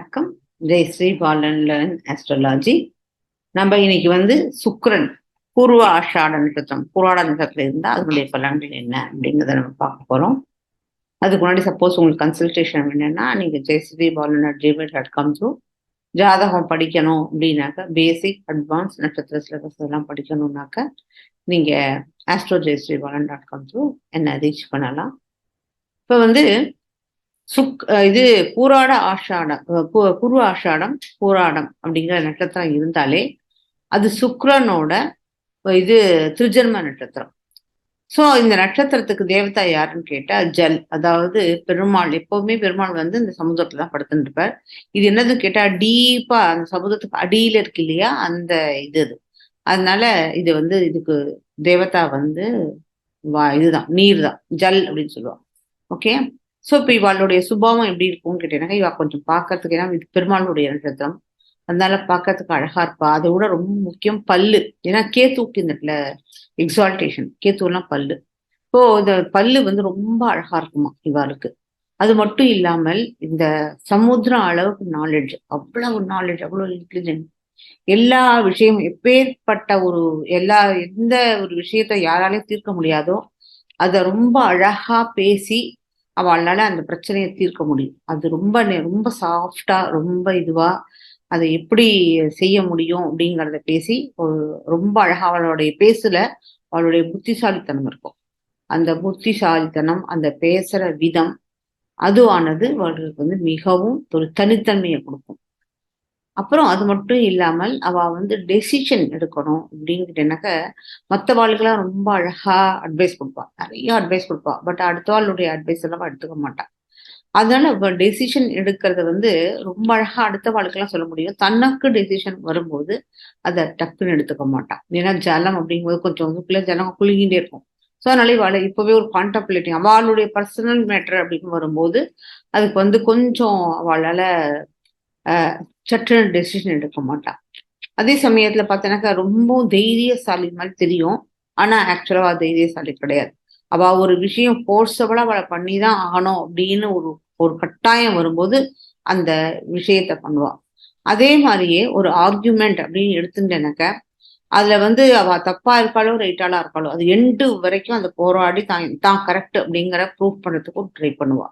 வணக்கம். Jayashree Balan-Learn Astrology. நம்ம இன்னைக்கு சுக்ரன் பூர்வ ஆஷாட நட்சத்திரம் புராட நட்சத்திரம் இருந்தால் அதனுடைய பலன்கள் என்ன அப்படிங்கிறத நம்ம பார்க்க போகிறோம். அதுக்கு முன்னாடி சப்போஸ் உங்களுக்கு கன்சல்டேஷன் வேணும்னா நீங்கள் jayashreebalan@gmail.com ஜாதகம் படிக்கணும் அப்படின்னாக்கா பேசிக் அட்வான்ஸ் நட்சத்திர சிலபஸ் எல்லாம் படிக்கணும்னாக்கா நீங்கள் astrojayashreebalan.com என்னை ரீச் பண்ணலாம். இப்போ இது பூராட ஆஷாடம் பூர்வ ஆஷாடம் பூராடம் அப்படிங்கிற நட்சத்திரம் இருந்தாலே அது சுக்ரனோட இது திருஜன்ம நட்சத்திரம். ஸோ இந்த நட்சத்திரத்துக்கு தேவதா யாருன்னு கேட்டா ஜல், அதாவது பெருமாள். எப்பவுமே பெருமாள் இந்த சமுதிரத்துல தான் படுத்துட்டு இருப்பார். இது என்னதுன்னு கேட்டா டீப்பா அந்த சமுதிரத்துக்கு அடியில இருக்கு இல்லையா, அந்த இது. அதனால இது இதுக்கு தேவதா இதுதான், நீர் தான், ஜல் அப்படின்னு சொல்லுவாங்க. ஓகே. ஸோ இப்போ இவாளுடைய சுபாவம் எப்படி இருக்கும்னு கேட்டீங்கன்னா, இவா கொஞ்சம் பார்க்கறதுக்கு, ஏன்னா இது பெருமாளுடைய நட்சத்திரம், அதனால பார்க்கறதுக்கு அழகா இருப்பா. அதை விட ரொம்ப முக்கியம் பல்லு. ஏன்னா கேத்துக்கு இந்த இடத்துல எக்ஸால்டேஷன், கேத்துலாம் பல்லு. இப்போ இந்த பல்லு ரொம்ப அழகா இருக்குமா இவாளுக்கு. அது மட்டும் இல்லாமல் இந்த சமுத்திரம் அளவுக்கு நாலேஜ், அவ்வளவு இன்டெலிஜென்ட். எல்லா விஷயமும் எப்பேற்பட்ட எந்த ஒரு விஷயத்த யாராலையும் தீர்க்க முடியாதோ அதை ரொம்ப அழகா பேசி அவளால அந்த பிரச்சனையை தீர்க்க முடியும். அது ரொம்ப சாஃப்டா, ரொம்ப இதுவா அதை எப்படி செய்ய முடியும் அப்படிங்கிறத பேசி ரொம்ப அழகா அவளுடைய பேசுல அவளுடைய புத்திசாலித்தனம் இருக்கும். அந்த புத்திசாலித்தனம், அந்த பேசுற விதம், அதுவானது அவர்களுக்கு மிகவும் ஒரு தனித்தன்மையை கொடுக்கும். அப்புறம் அது மட்டும் இல்லாமல் அவ டெசிஷன் எடுக்கணும் அப்படிங்கிட்டனாக்க மற்ற வாழ்க்கெல்லாம் ரொம்ப அழகா அட்வைஸ் கொடுப்பா, நிறைய அட்வைஸ் கொடுப்பா. பட் அடுத்த வாழ்டைய அட்வைஸ் எல்லாம் எடுத்துக்க மாட்டான். அதனால இப்ப டெசிஷன் எடுக்கிறது ரொம்ப அழகா அடுத்த வாழ்க்கெல்லாம் சொல்ல முடியும். தனக்கு டெசிஷன் வரும்போது அதை டக்குன்னு எடுத்துக்க மாட்டான். ஏன்னா ஜலம் அப்படிங்கும்போது கொஞ்சம் ஜலம் குலுங்கிட்டே இருக்கும். ஸோ அதனால இவாளை இப்பவே ஒரு கான்டம்ப்ளேட்டிங் அவளுடைய பர்சனல் மேட்டர் அப்படின்னு வரும்போது அதுக்கு கொஞ்சம் அவளால சட்டுன்னு டெசிஷன் எடுக்க மாட்டான். அதே சமயத்துல பார்த்தீங்கன்னாக்கா ரொம்ப தைரியசாலி மாதிரி தெரியும், ஆனா ஆக்சுவலா தைரியசாலி கிடையாது. அவ ஒரு விஷயம் ஃபோர்ஸபிளா அவளை பண்ணிதான் ஆகணும் அப்படின்னு ஒரு கட்டாயம் வரும்போது அந்த விஷயத்த பண்ணுவான். அதே மாதிரியே ஒரு ஆர்கியூமெண்ட் அப்படின்னு எடுத்துட்டேனாக்க அதுல அவ தப்பா இருக்காளோ ரைட்டாலா இருக்காளோ அது எண்டு வரைக்கும் அந்த போராடி தான் கரெக்ட் அப்படிங்கிற ப்ரூவ் பண்றதுக்கும் ட்ரை பண்ணுவா.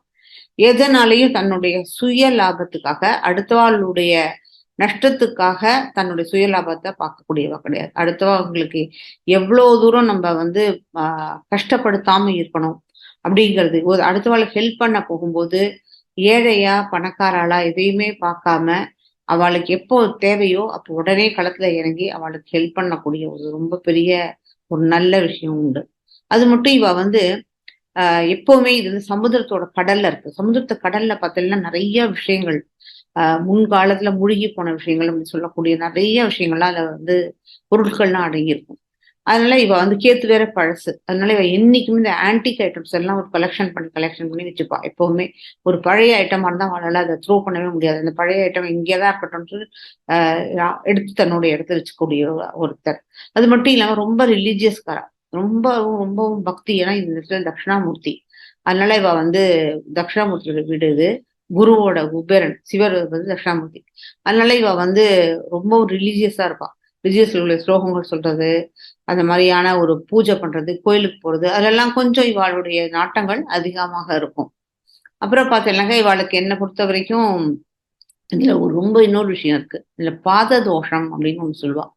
எதனாலையும் தன்னுடைய சுய லாபத்துக்காக, அடுத்தவாளுடைய நஷ்டத்துக்காக தன்னுடைய சுய லாபத்தை பார்க்கக்கூடியவா கிடையாது. அடுத்தவங்களுக்கு எவ்வளவு தூரம் நம்ம கஷ்டப்படுத்தாம இருக்கணும் அப்படிங்கிறது. அடுத்தவாளுக்கு ஹெல்ப் பண்ண போகும்போது ஏழையா பணக்காராளா எதையுமே பார்க்காம அவளுக்கு எப்போ தேவையோ அப்போ உடனே களத்துல இறங்கி அவளுக்கு ஹெல்ப் பண்ணக்கூடிய ரொம்ப பெரிய ஒரு நல்ல விஷயம் உண்டு. அது மட்டும் இவ எப்பவுமே இது சமுதிரத்தோட கடல்ல இருக்கு. சமுதிரத்து கடல்ல பார்த்தீங்கன்னா நிறைய விஷயங்கள், முன்காலத்துல மூழ்கி போன விஷயங்கள் அப்படின்னு சொல்லக்கூடிய நிறைய விஷயங்கள்லாம் அதுல பொருட்கள்லாம் அடங்கியிருக்கும். அதனால இவ கேத்து வேற பழசு. அதனால இவ என்னைக்குமே இந்த ஆன்டிக் ஐட்டம்ஸ் எல்லாம் ஒரு கலெக்ஷன் பண்ணி வச்சுப்பா. எப்பவுமே ஒரு பழைய ஐட்டமா இருந்தா அவளால அதை த்ரோ பண்ணவே முடியாது. அந்த பழைய ஐட்டம் இங்கேதான் இருக்கட்டும் எடுத்து தன்னோட இடத்துல வச்சுக்கூடிய ஒருத்தர். அது மட்டும் இல்லாம ரொம்ப ரிலீஜியஸ்காரா, ரொம்பவும் பக்தி. ஏன்னா இந்த இடத்துல தட்சிணாமூர்த்தி, அதனால இவ தட்சிணாமூர்த்தியோட வீடு இது. குருவோட குபேரன் சிவர் தட்சிணாமூர்த்தி. அதனால இவ ரொம்பவும் ரிலீஜியஸா இருப்பா. ரிலீஜியஸ்ல உள்ள ஸ்லோகங்கள் சொல்றது, அந்த மாதிரியான ஒரு பூஜை பண்றது, கோயிலுக்கு போறது, அதெல்லாம் கொஞ்சம் இவாளுடைய நாட்டங்கள் அதிகமாக இருக்கும். அப்புறம் பார்த்தீங்கன்னாக்கா இவாளுக்கு என்ன பொறுத்த வரைக்கும் இதுல ரொம்ப இன்னொரு விஷயம் இருக்கு. இதுல பாத தோஷம் அப்படின்னு ஒண்ணு சொல்லுவா.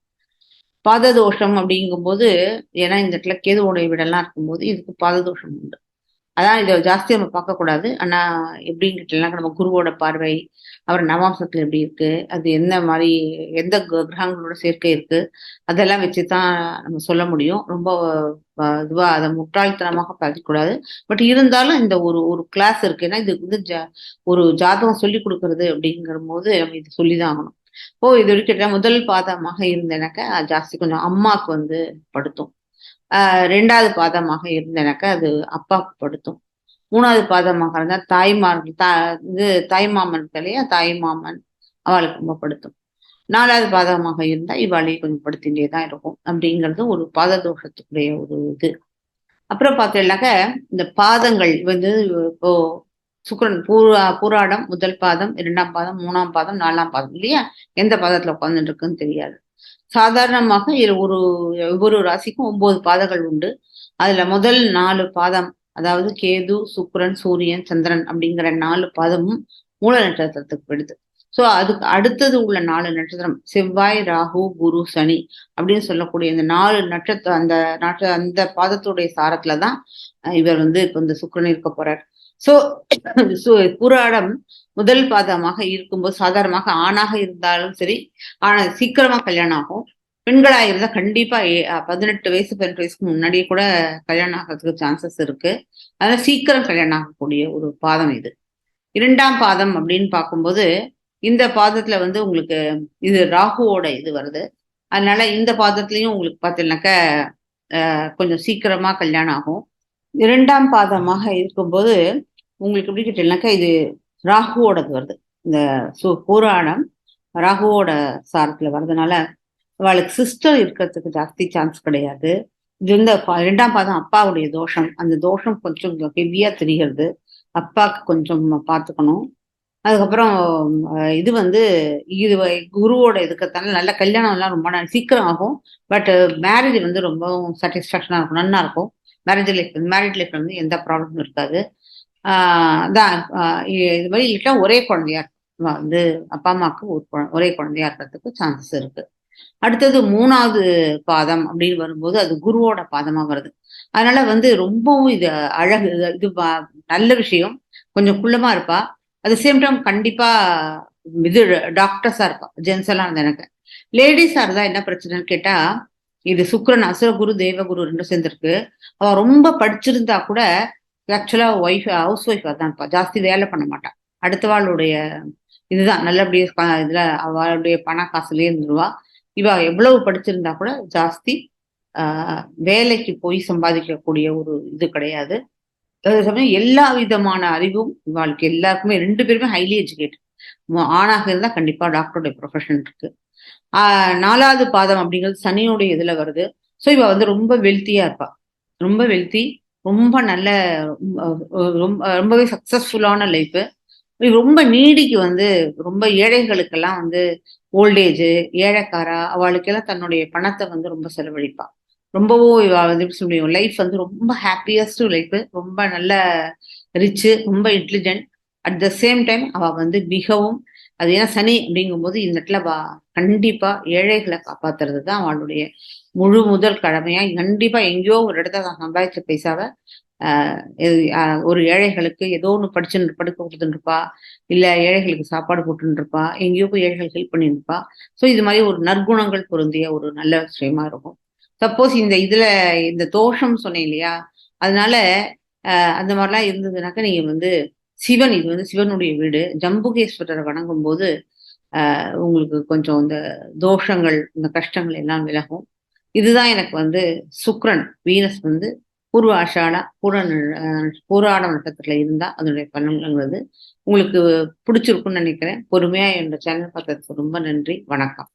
பாததோஷம் அப்படிங்கும்போது, ஏன்னா இந்த இடத்துல கேதுவோடைய வீடெல்லாம் இருக்கும்போது இதுக்கு பாததோஷம் உண்டு. அதான் இதை ஜாஸ்தி நம்ம பார்க்கக்கூடாது. ஆனா எப்படின்னு கேட்டீங்கன்னா, நம்ம குருவோட பார்வை, அவர் நவாம்சத்துல எப்படி இருக்கு, அது என்ன மாதிரி எந்த கிரகங்களோட சேர்க்கை இருக்கு, அதெல்லாம் வச்சுதான் நம்ம சொல்ல முடியும். ரொம்ப இதுவா அதை முட்டாள்தனமாக பார்க்கக்கூடாது. பட் இருந்தாலும் இந்த ஒரு ஒரு கிளாஸ் இருக்கு. ஏன்னா இது ஒரு ஜாதகம் சொல்லி கொடுக்கறது அப்படிங்கிற போது நம்ம இது சொல்லிதான் ஆகணும். இது வரைக்கும் முதல் பாதமாக இருந்தேனாக்கா ஜாஸ்தி கொஞ்சம் அம்மாவுக்கு படுத்தும். ரெண்டாவது பாதமாக இருந்தேனாக்கா அது அப்பாவுக்கு படுத்தும். மூணாவது பாதமாக இருந்தா தாய்மாமன் இல்லையா, தாய்மாமன் அவளுக்கு ரொம்ப படுத்தும். நாலாவது பாதமாக இருந்தா இவாளையும் கொஞ்சம் படுத்திட்டே தான் இருக்கும். அப்படிங்கிறது ஒரு பாததோஷத்துக்குடைய ஒரு இது. அப்புறம் பார்த்தீங்கன்னாக்க இந்த பாதங்கள் இப்போ சுக்கிரன் பூராடம் முதல் பாதம், 2ஆம் பாதம், 3ஆம் பாதம், 4ஆம் பாதம் இல்லையா? எந்த பாதத்துல உட்கார்ந்துட்டு இருக்குன்னு தெரியாது. சாதாரணமாக ஒவ்வொரு ராசிக்கும் 9 பாதங்கள் உண்டு. அதுல முதல் 4 பாதம், அதாவது கேது, சுக்கிரன், சூரியன், சந்திரன் அப்படிங்கிற 4 பாதமும் மூல நட்சத்திரத்துக்கு போயிடுது. ஸோ அதுக்கு அடுத்தது உள்ள 4 நட்சத்திரம் செவ்வாய், ராகு, குரு, சனி அப்படின்னு சொல்லக்கூடிய இந்த 4 நட்சத்திரம் அந்த பாதத்துடைய சாரத்துல தான் இவர் வந்து இப்ப இந்த சுக்கிரன் இருக்க போறார். ஸோ பூராடம் முதல் பாதமாக இருக்கும்போது சாதாரணமாக ஆணாக இருந்தாலும் சரி, ஆனா சீக்கிரமா கல்யாணம் ஆகும். பெண்களா இருந்தா கண்டிப்பா 18 வயசு 18 வயசுக்கு முன்னாடியே கூட கல்யாணம் ஆகிறதுக்கு சான்சஸ் இருக்கு. அதனால சீக்கிரம் கல்யாணம் ஆகக்கூடிய ஒரு பாதம் இது. 2ஆம் பாதம் அப்படின்னு பார்க்கும்போது இந்த பாதத்துல வந்து உங்களுக்கு இது ராகுவோட இது வருது. அதனால இந்த பாதத்திலையும் உங்களுக்கு பார்த்தீங்கன்னாக்க கொஞ்சம் சீக்கிரமா கல்யாணம் ஆகும். 2ஆம் பாதமாக இருக்கும்போது உங்களுக்கு எப்படி கேட்டீங்கன்னாக்கா இது ராகுவோடது வருது. இந்த பூராடம் ராகுவோட சாரத்துல வர்றதுனால அவளுக்கு சிஸ்டர் இருக்கிறதுக்கு ஜாஸ்தி சான்ஸ் கிடையாது. இது வந்து 2ஆம் பாதம் அப்பாவுடைய தோஷம். அந்த தோஷம் கொஞ்சம் ஹெவியா தெரிகிறது. அப்பாவுக்கு கொஞ்சம் பார்த்துக்கணும். அதுக்கப்புறம் இது வந்து இது குருவோட இருக்கிறதுனால நல்ல கல்யாணம் எல்லாம் ரொம்ப சீக்கிரம் ஆகும். பட் மேரேஜ் வந்து ரொம்ப சாட்டிஸ்ஃபேக்ஷனா இருக்கும், நல்லா இருக்கும். மேரேஜ் லைஃப் வந்து எந்த ப்ராப்ளமும் இருக்காது. அதான் இது மாதிரி இல்லட்டா ஒரே குழந்தையா வந்து அப்பா அம்மாவுக்கு ஒரே குழந்தையா இருக்கிறதுக்கு சான்சஸ் இருக்கு. அடுத்தது 3ஆவது பாதம் அப்படின்னு வரும்போது அது குருவோட பாதமா வருது. அதனால வந்து ரொம்பவும் இது அழகு, இது நல்ல விஷயம். கொஞ்சம் குள்ளமா இருப்பா. அட் சேம் டைம் கண்டிப்பா இது டாக்டர்ஸா இருப்பா. ஜென்ஸ் எல்லாம் வந்து எனக்கு லேடிஸா இருந்தா என்ன பிரச்சனைன்னு கேட்டா, இது சுக்கிரன் அசுரகுரு தேவகுரு ரெண்டும் சேர்ந்திருக்கு. அவ ரொம்ப படிச்சிருந்தா கூட ஆக்சுவலா ஹவுஸ் ஒய்ஃபா தான் இருப்பா. ஜாஸ்தி வேலை பண்ண மாட்டா. அடுத்தவாளுடைய இதுதான் நல்லபடியா இதுல அவளுடைய பண காசுலயே இருந்துருவா. இவ எவ்வளவு படிச்சிருந்தா கூட ஜாஸ்தி வேலைக்கு போய் சம்பாதிக்கக்கூடிய ஒரு இது கிடையாது. அதே சமயம் எல்லா விதமான அறிவும் இவாளுக்கு எல்லாருக்குமே 2 பேருமே ஹைலி எஜுகேட்டட். ஆணாக இருந்தா கண்டிப்பா டாக்டருடைய ப்ரொஃபஷன் இருக்கு. 4ஆவது பாதம் அப்படிங்கிறது சனியுடைய இதுல வருது. ஸோ இவ வந்து ரொம்ப வெல்த்தியா இருப்பா. ரொம்ப வெல்த்தி, ரொம்ப நல்ல ரொம்பவே சக்சஸ்ஃபுல்லான லைஃப். ரொம்ப நீடிக்கு வந்து ரொம்ப ஏழைகளுக்கெல்லாம் வந்து ஓல்டேஜ், ஏழைக்காரா அவளுக்கெல்லாம் தன்னுடைய பணத்தை வந்து ரொம்ப செலவழிப்பா. ரொம்பவும் இவ வந்து எப்படி சொல்ல முடியும், லைஃப் வந்து ரொம்ப ஹாப்பியஸ்ட் லைஃப், ரொம்ப நல்ல ரிச்சு, ரொம்ப intelligent. At the same time அவ வந்து மிகவும் அது ஏன்னா சனி அப்படிங்கும்போது இந்த இடத்துல கண்டிப்பா ஏழைகளை காப்பாத்துறது தான் அவளுடைய முழு முதல் கடமையா. கண்டிப்பா எங்கேயோ ஒரு இடத்துல நான் சம்பாதிச்ச பைசாவை ஒரு ஏழைகளுக்கு ஏதோ ஒன்று படுக்க கொடுத்துட்டு இருப்பா, இல்ல ஏழைகளுக்கு சாப்பாடு போட்டுன்னு இருப்பா, எங்கேயோ போய் ஏழைகளுக்கு ஹெல்ப் பண்ணிட்டு இருப்பா. ஸோ இது மாதிரி ஒரு நற்குணங்கள் பொருந்திய ஒரு நல்ல விஷயமா இருக்கும். சப்போஸ் இந்த தோஷம் சொன்னேன் இல்லையா, அதனால அந்த மாதிரிலாம் இருந்ததுனாக்கா நீங்க வந்து இது வந்து சிவனுடைய வீடு. ஜம்புகேஸ்வரரை வணங்கும் போது உங்களுக்கு கொஞ்சம் இந்த தோஷங்கள், இந்த கஷ்டங்கள் எல்லாம் விலகும். இதுதான் எனக்கு வந்து சுக்ரன், வீனஸ் வந்து பூர்வ ஆஷாடா பூராட நட்சத்திரத்துல இருந்தா அதனுடைய பலன்கள்ங்கிறது உங்களுக்கு பிடிச்சிருக்குன்னு நினைக்கிறேன். பொறுமையா என்னோட சேனல் பார்த்ததுக்கு ரொம்ப நன்றி. வணக்கம்.